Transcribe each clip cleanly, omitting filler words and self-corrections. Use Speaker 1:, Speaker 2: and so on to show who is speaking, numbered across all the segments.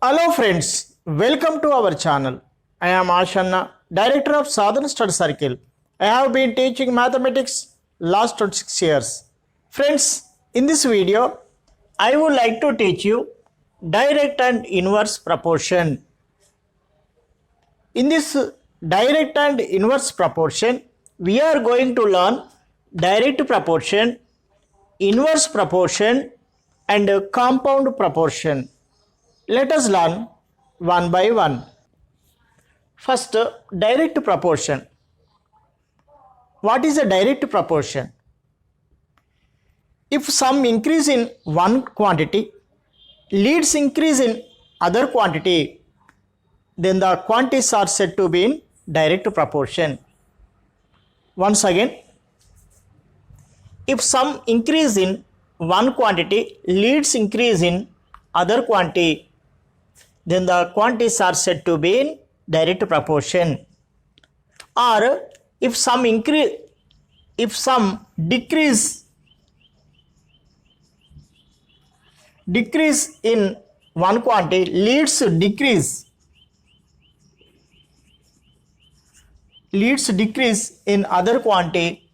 Speaker 1: Hello friends, welcome to our channel. I am Ashanna, Director of Sadhana Study Circle. I have been teaching mathematics last 26 years. Friends, in this video, I would like to teach you direct and inverse proportion. In this direct and inverse proportion, we are going to learn direct proportion, inverse proportion and compound proportion. Let us learn one by one. First, direct proportion. What is a direct proportion? If some increase in one quantity leads increase in other quantity, then the quantities are said to be in direct proportion. Once again, if some increase in one quantity leads increase in other quantity, then the quantities are said to be in direct proportion. Or if some decrease in one quantity leads decrease in other quantity,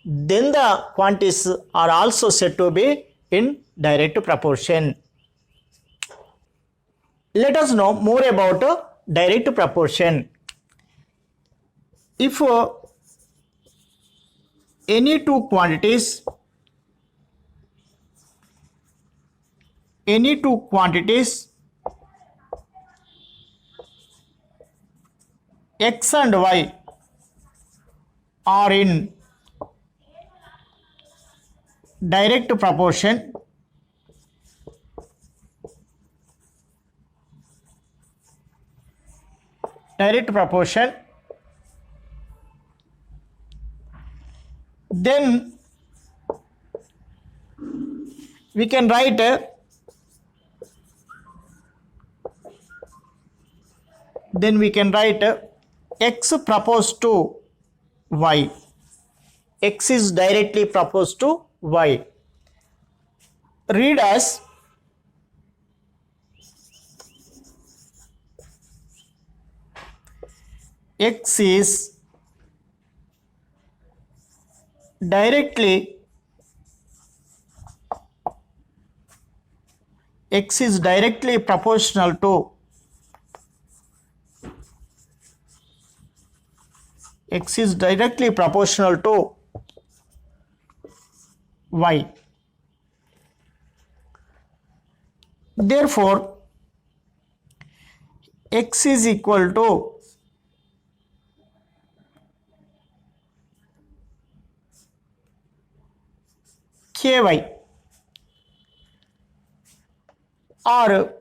Speaker 1: then the quantities are also said to be in direct proportion. Let us know more about direct proportion. If any two quantities x and y are in direct proportion, then we can write x proposed to y. X is directly proposed to y. Read as x is directly proportional to y. Therefore, x is equal to ky, or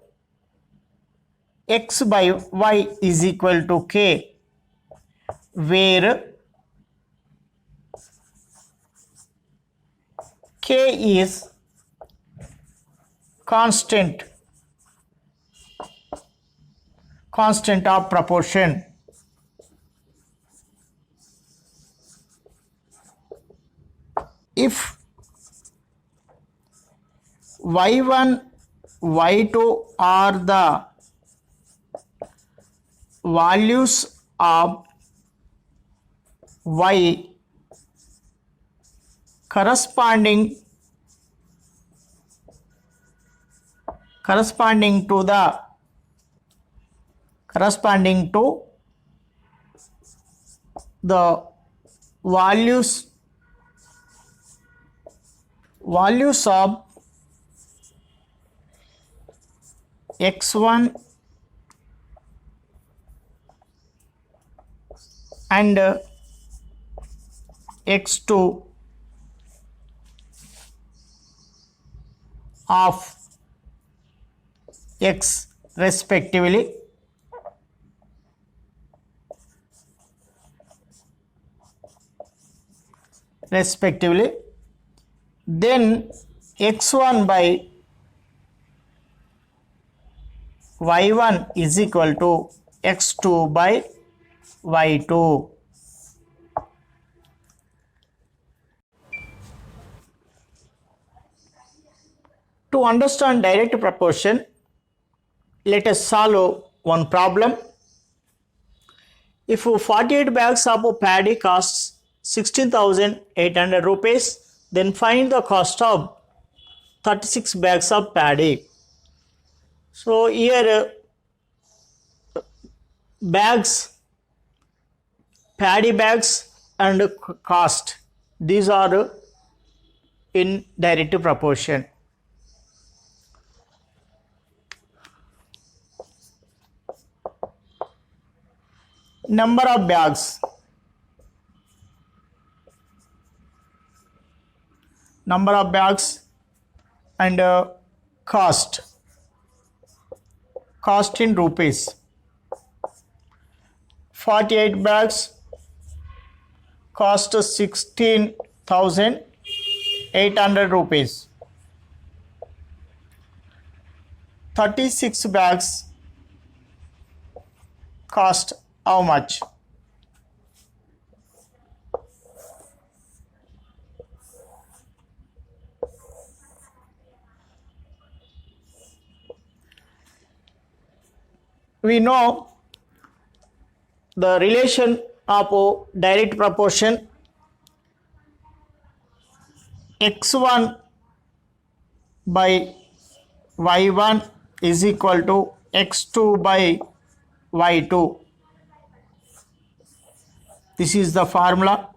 Speaker 1: x by y is equal to k, where k is constant of proportion. If y1, y2 are the values of y corresponding to the values of x1 and x2 of x respectively, then x1 by y1 is equal to x2 by y2. To understand direct proportion, Let us solve one problem. If 48 bags of paddy costs 16,800 rupees, then find the cost of 36 bags of paddy. So here bags, paddy bags and cost, these are in direct proportion. Number of bags, and cost in rupees. 48 bags cost 16,800 rupees. 36 bags cost how much? We know the relation of direct proportion. X1 by Y1 is equal to X2 by Y2. This is the formula.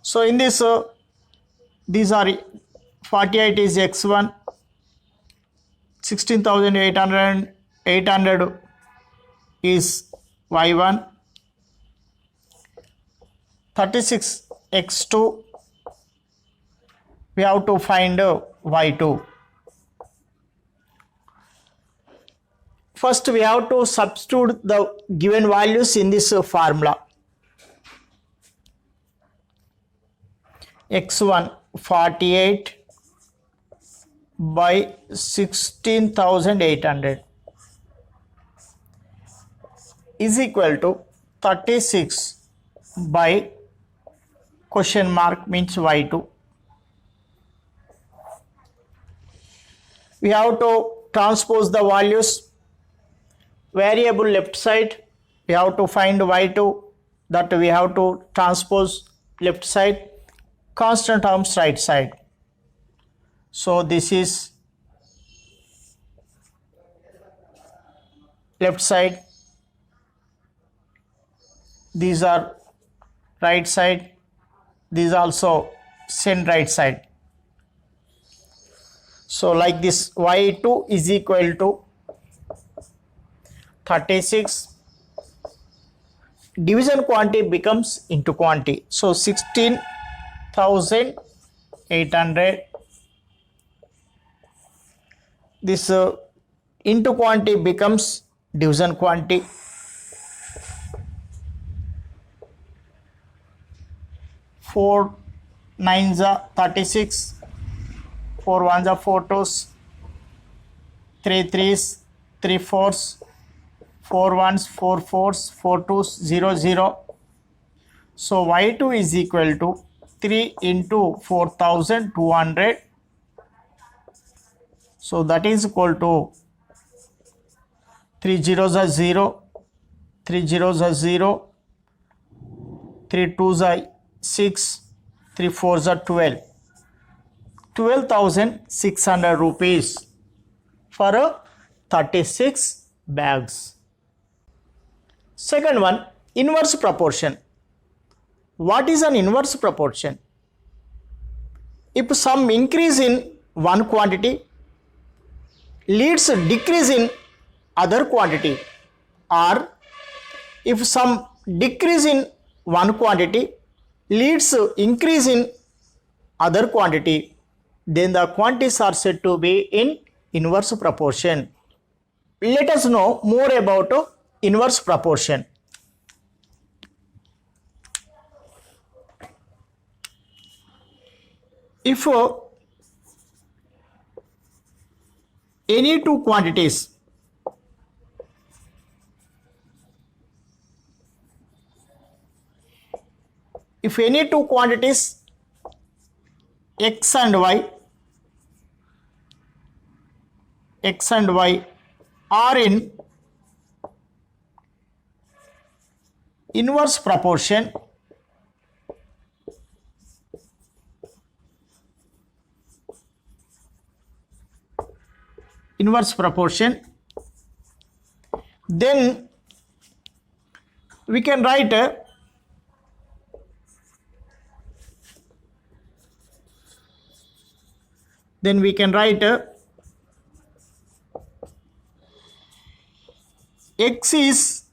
Speaker 1: So in this, these are 48 is X1, 16,800 is Y1, 36 X2, we have to find Y2. First we have to substitute the given values in this formula. X1 48 by 16,800 is equal to 36 by question mark means Y2. We have to transpose the values. Variable left side, we have to find Y2, that we have to transpose left side. Constant terms right side. So this is left side, these are right side, these also same right side. So like this, Y2 is equal to 36, division quantity becomes into quantity. So 16,800, this into quantity becomes division quantity. 4 9s are 36, 4 1s are 4 2s, 3 3s, 3 4s, 4 1s, 4 4s, 4 2s, 0 0. So Y2 is equal to 3 into 4,200. So that is equal to 3 zeros are 0, 3 zeros are 0, 3 2s are 6, 3 4s are 12. 12,600 rupees for 36 bags. Second one, inverse proportion. What is an inverse proportion? If some increase in one quantity leads to decrease in other quantity, or if some decrease in one quantity leads to increase in other quantity, then the quantities are said to be in inverse proportion. Let us know more about inverse proportion. If any two quantities x and y are in inverse proportion then we can write x is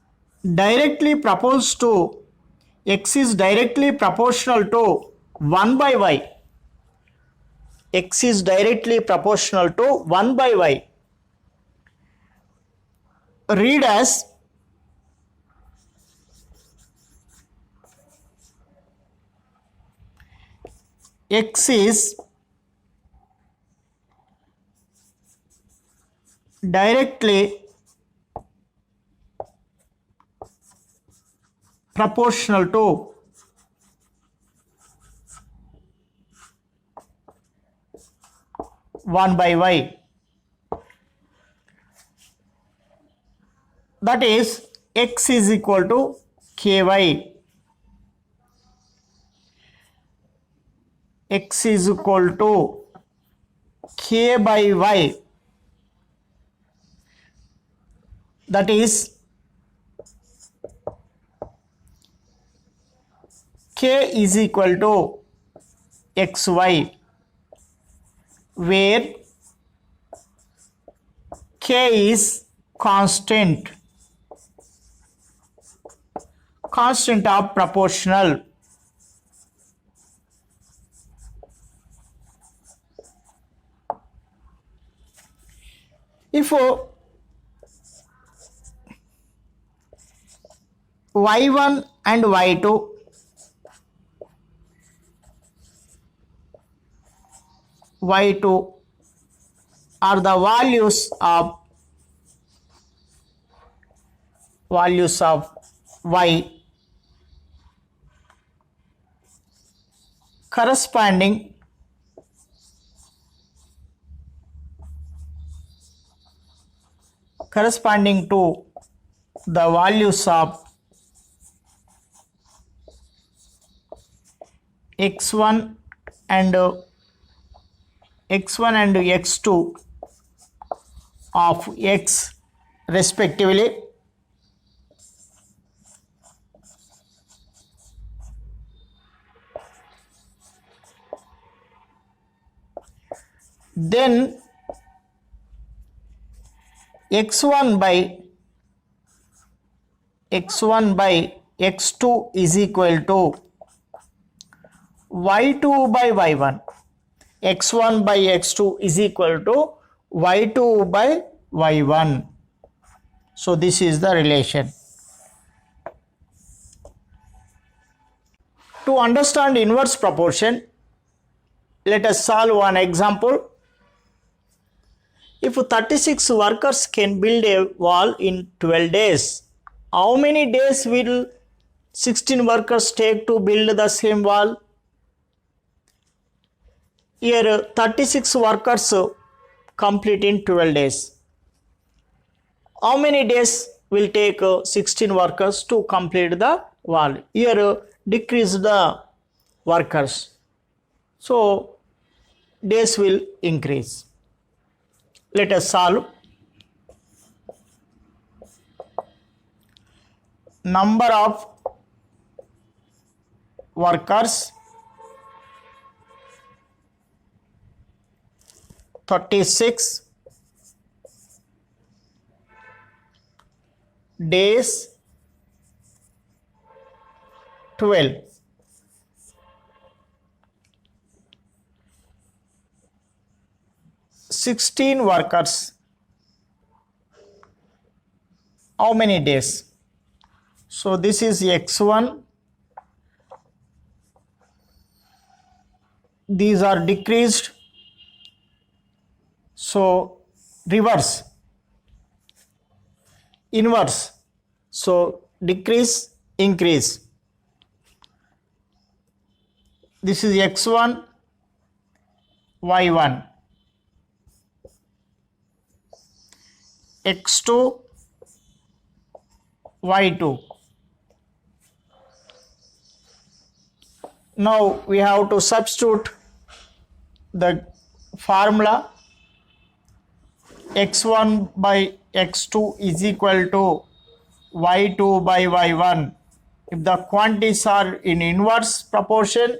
Speaker 1: directly proportional to 1 by y. X is directly proportional to 1 by y. Read as x is directly proportional to 1 by y. That is x is equal to ky. X is equal to k by y. That is k is equal to xy, where k is constant of proportional. If y1 and y2 are the values of y corresponding to the values of x1 and x2 of x respectively, then x1 by x2 is equal to y2 by y1. x1 by x2 is equal to y2 by y1. So this is the relation. To understand inverse proportion, let us solve one example. If 36 workers can build a wall in 12 days, how many days will 16 workers take to build the same wall? Here 36 workers complete in 12 days. How many days will take 16 workers to complete the wall? Here decrease the workers. So days will increase. Let us solve. Number of workers 36, days 12. Sixteen workers, how many days? So this is x1. These are decreased. So reverse, inverse. So decrease, increase. This is x1, y1. x2 y2. Now we have to substitute the formula. x1 by x2 is equal to y2 by y1. If the quantities are in inverse proportion,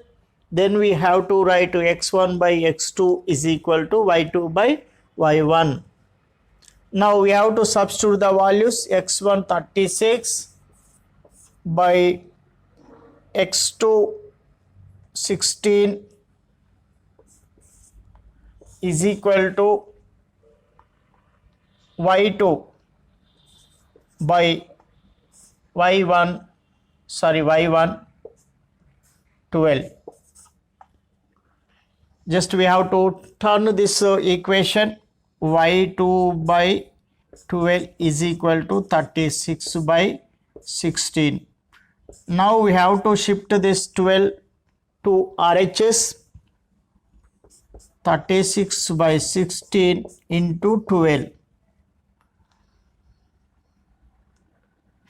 Speaker 1: then we have to write x1 by x2 is equal to y2 by y1. Now we have to substitute the values. x1 36 by x2 16 is equal to y2 by y1 12. Just we have to turn this equation. y2 by 12 is equal to 36 by 16. Now we have to shift this 12 to RHS. 36 by 16 into 12.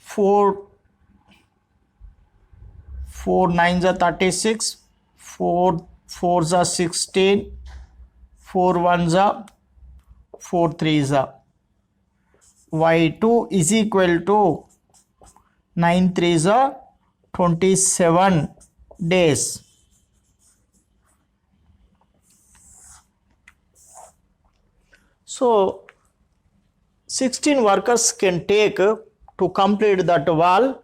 Speaker 1: 4 9s are 36, 4 4s are 16, 4 1s are 4 3s are. y2 is equal to 9 3s are 27 days. So 16 workers can take to complete that wall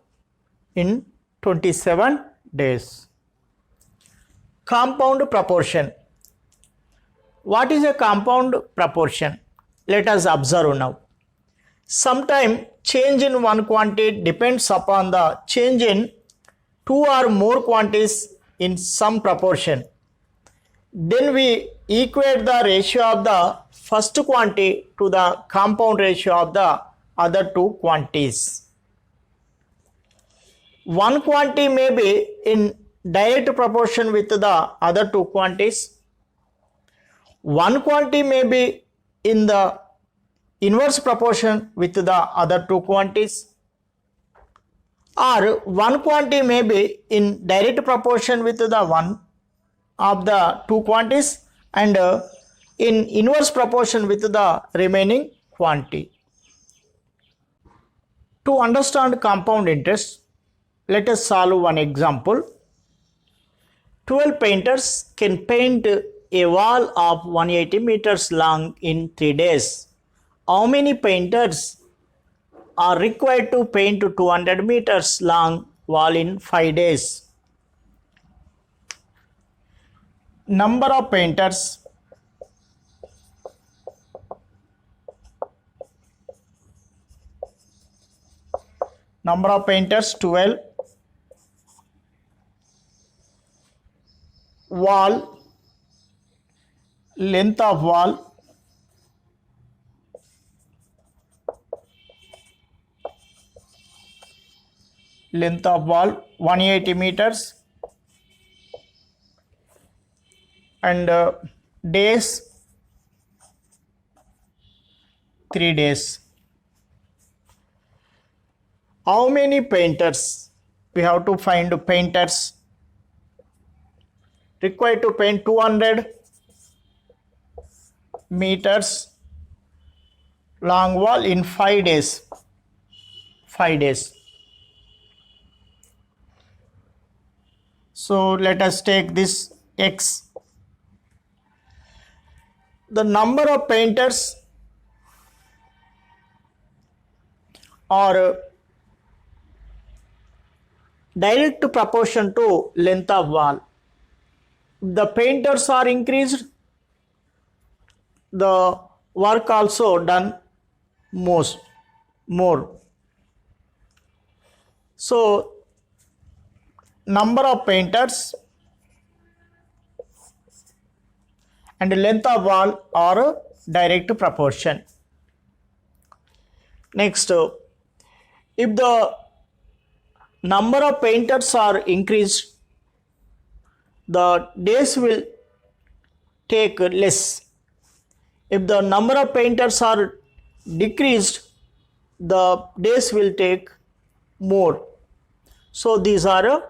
Speaker 1: in 27 days. Compound proportion. What is a compound proportion? Let us observe now. Sometimes change in one quantity depends upon the change in two or more quantities in some proportion. Then we equate the ratio of the first quantity to the compound ratio of the other two quantities. One quantity may be in direct proportion with the other two quantities. One quantity may be in the inverse proportion with the other two quantities. Or one quantity may be in direct proportion with the one of the two quantities and in inverse proportion with the remaining quantity. To understand compound interest, let us solve one example. 12 painters can paint a wall of 180 meters long in 3 days. How many painters are required to paint 200 meters long wall in 5 days? Number of painters. Number of painters 12. Wall, length of wall, length of wall 180 meters, and days 3 days. How many painters? We have to find painters required to paint 200 meters long wall in 5 days. 5 days. So let us take this X. The number of painters are direct proportion to length of wall. The painters are increased, the work also done more. So number of painters and length of wall are direct proportion. Next, if the number of painters are increased, the days will take less. If the number of painters are decreased, the days will take more. So these are a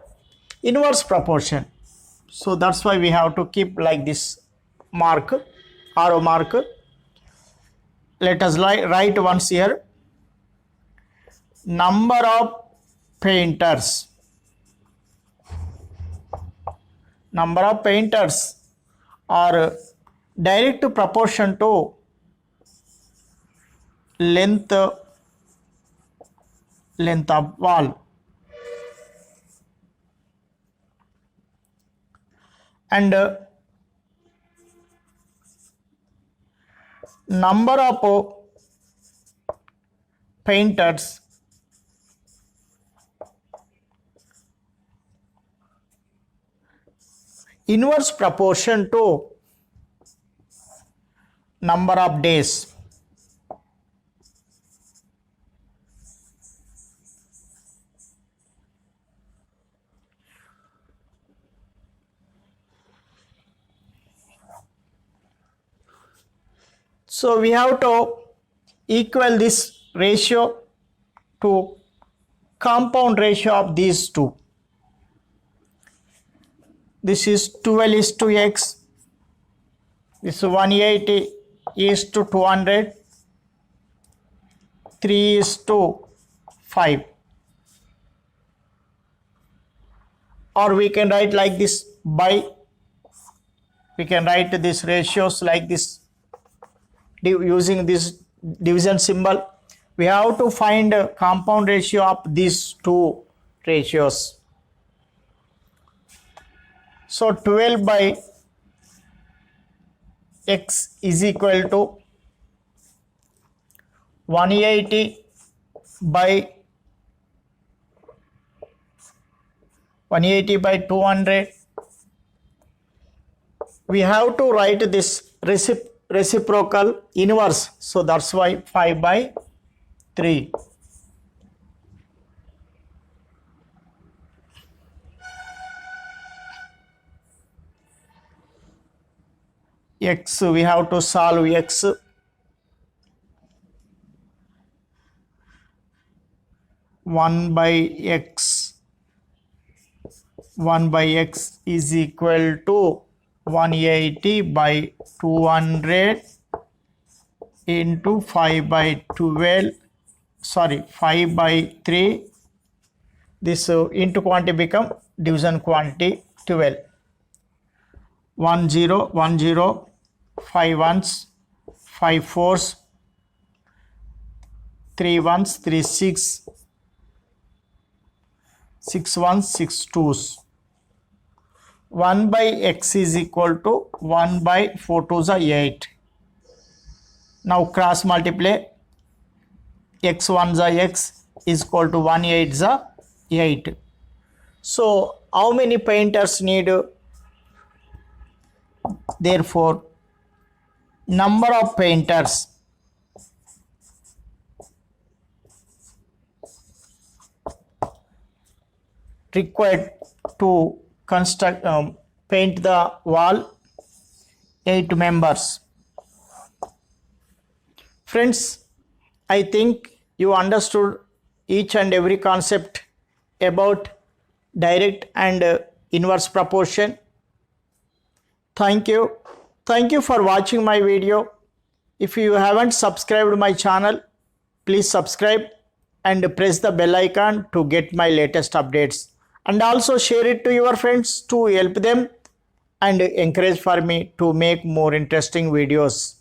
Speaker 1: inverse proportion. So that's why we have to keep like this mark, arrow mark. Let us write once here. Number of painters. Number of painters are direct proportion to length of wall. And number of painters inverse proportion to number of days. So we have to equal this ratio to compound ratio of these two. This is 12 is to x. This is 180 is to 200. 3 is to 5. Or we can write like this by. We can write these ratios like this using this division symbol. We have to find a compound ratio of these two ratios. So 12 by x is equal to 180 by 200. We have to write this reciprocal inverse. So that's why 5 by 3. X, we have to solve x. 1 by x is equal to 180 by 200 into 5 by 3. This into quantity become division quantity 12. 1 0 1 0, 5 ones, 5 fours, 3 ones, 3 6, 6 ones, 6 twos. 1 by x is equal to 1 by 4 twos are 8. Now cross multiply. X ones are x is equal to 1 8s are 8. So how many painters need? Therefore, number of painters required to paint the wall, 8 members. Friends, I think you understood each and every concept about direct and inverse proportion. Thank you. Thank you for watching my video. If you haven't subscribed my channel, please subscribe and press the bell icon to get my latest updates. And also share it to your friends to help them and encourage for me to make more interesting videos.